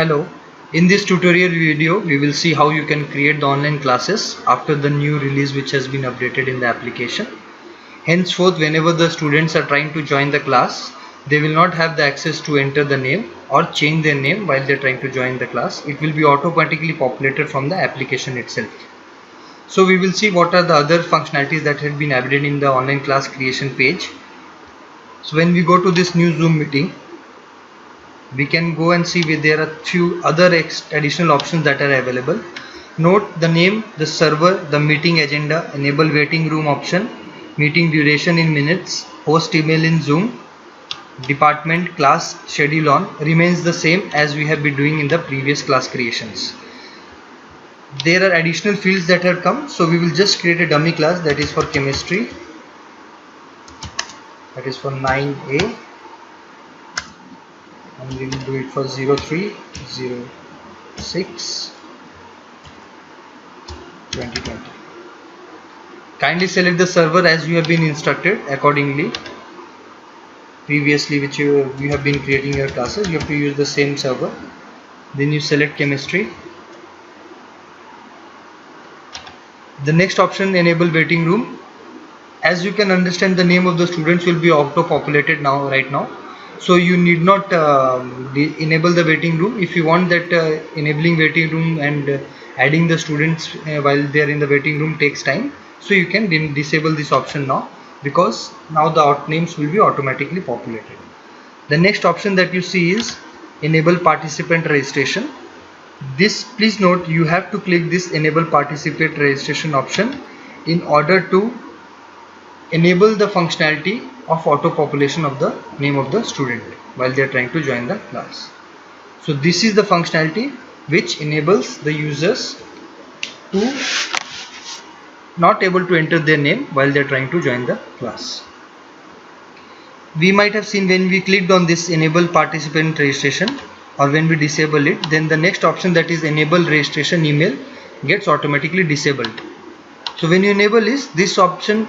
Hello, in this tutorial video we will see how you can create the online classes after the new release which has been updated in the application. Henceforth, whenever the students are trying to join the class, they will not have the access to enter the name or change their name while they are trying to join the class. It will be automatically populated from the application itself. So we will see what are the other functionalities that have been added in the online class creation page. So when we go to this new Zoom meeting, we can go and see where there are few other additional options that are available. Note the name, the server, the meeting agenda, enable waiting room option, meeting duration in minutes, host email in Zoom, department, class, schedule on remains the same as we have been doing in the previous class creations. There are additional fields that have come, so we will just create a dummy class that is for chemistry, that is for 9A, and we will do it for 03/06/2020. Kindly select the server as you have been instructed accordingly. Previously, which you have been creating your classes, you have to use the same server. Then you select chemistry. The next option, enable waiting room. As you can understand, the name of the students will be auto populated right now. So you need not enable the waiting room. If you want that enabling waiting room and adding the students while they are in the waiting room takes time, so you can disable this option now, because now the names will be automatically populated. The next option that you see is enable participant registration. This, please note, you have to click this enable participant registration option in order to enable the functionality of auto population of the name of the student while they are trying to join the class. So this is the functionality which enables the users to not able to enter their name while they are trying to join the class. We might have seen when we clicked on this enable participant registration, or when we disable it, then the next option, that is enable registration email, gets automatically disabled. So when you enable this option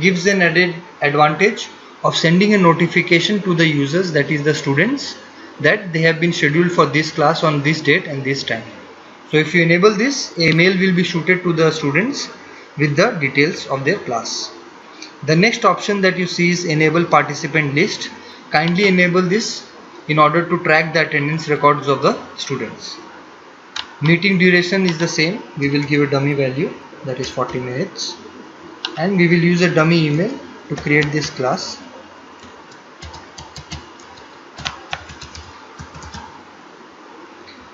gives an added advantage of sending a notification to the users, that is the students, that they have been scheduled for this class on this date and this time. So if you enable this, a mail will be shooted to the students with the details of their class. The next option that you see is enable participant list. Kindly enable this in order to track the attendance records of the students. Meeting duration is the same. We will give a dummy value, that is 40 minutes, and we will use a dummy email to create this class.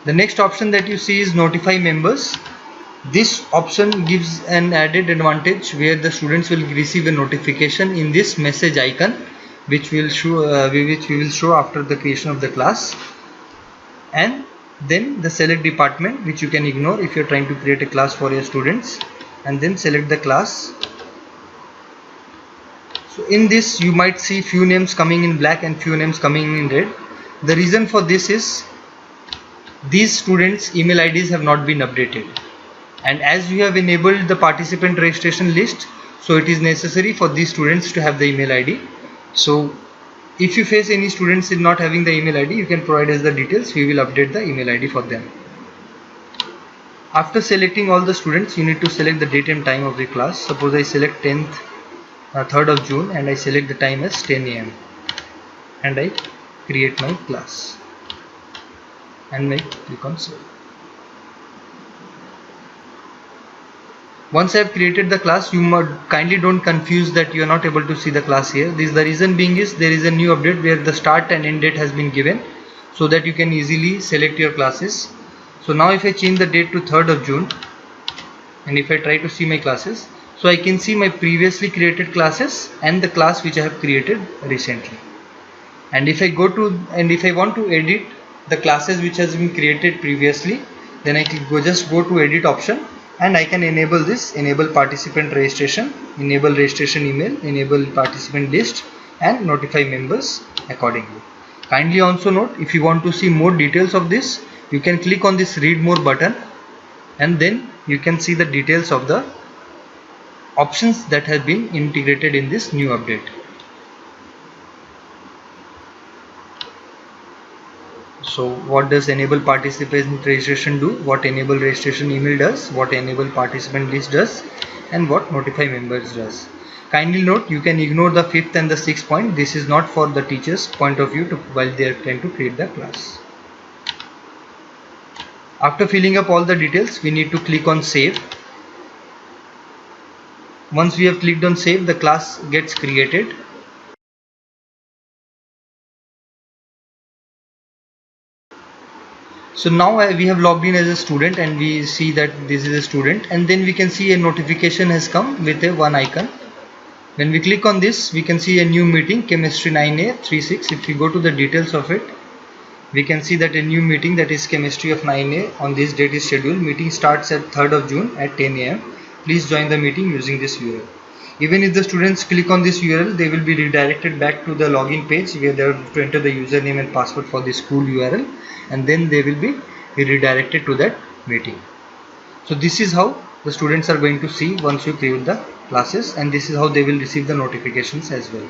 The next option that you see is notify members. This option gives an added advantage where the students will receive a notification in this message icon, which we will show after the creation of the class. And then the select department, which you can ignore if you are trying to create a class for your students, and then select the class. So in this you might see few names coming in black and few names coming in red. The reason for this is these students' email IDs have not been updated, and as you have enabled the participant registration list, so it is necessary for these students to have the email ID. So if you face any students in not having the email ID, you can provide us the details. We will update the email ID for them. After selecting all the students, you need to select the date and time of the class. Suppose I select 3rd of June and I select the time as 10 AM and I create my class and I click on save. Once I have created the class, you kindly don't confuse that you are not able to see the class here. The reason being is there is a new update where the start and end date has been given, so that you can easily select your classes. So now if I change the date to 3rd of June and if I try to see my classes, so I can see my previously created classes and the class which I have created recently. And if I want to edit the classes which has been created previously, then I can just go to edit option, and I can enable this, enable participant registration, enable registration email, enable participant list, and notify members accordingly. Kindly also note, if you want to see more details of this, you can click on this read more button, and then you can see the details of the options that have been integrated in this new update. So what does enable participant registration do, what enable registration email does, what enable participant list does, and what notify members does. Kindly note, you can ignore the 5th and the 6th point. This is not for the teachers point of view while they are trying to create the class. After filling up all the details, we need to click on save. Once we have clicked on save, the class gets created. So now we have logged in as a student and we see that this is a student, and then we can see a notification has come with a one icon. When we click on this, we can see a new meeting, chemistry 9A 36. If we go to the details of it, we can see that a new meeting, that is chemistry of 9A, on this date is scheduled. Meeting starts at 3rd of June at 10 AM. Please join the meeting using this URL. Even if the students click on this URL, they will be redirected back to the login page where they have to enter the username and password for the school URL, and then they will be redirected to that meeting. So this is how the students are going to see once you create the classes, and this is how they will receive the notifications as well.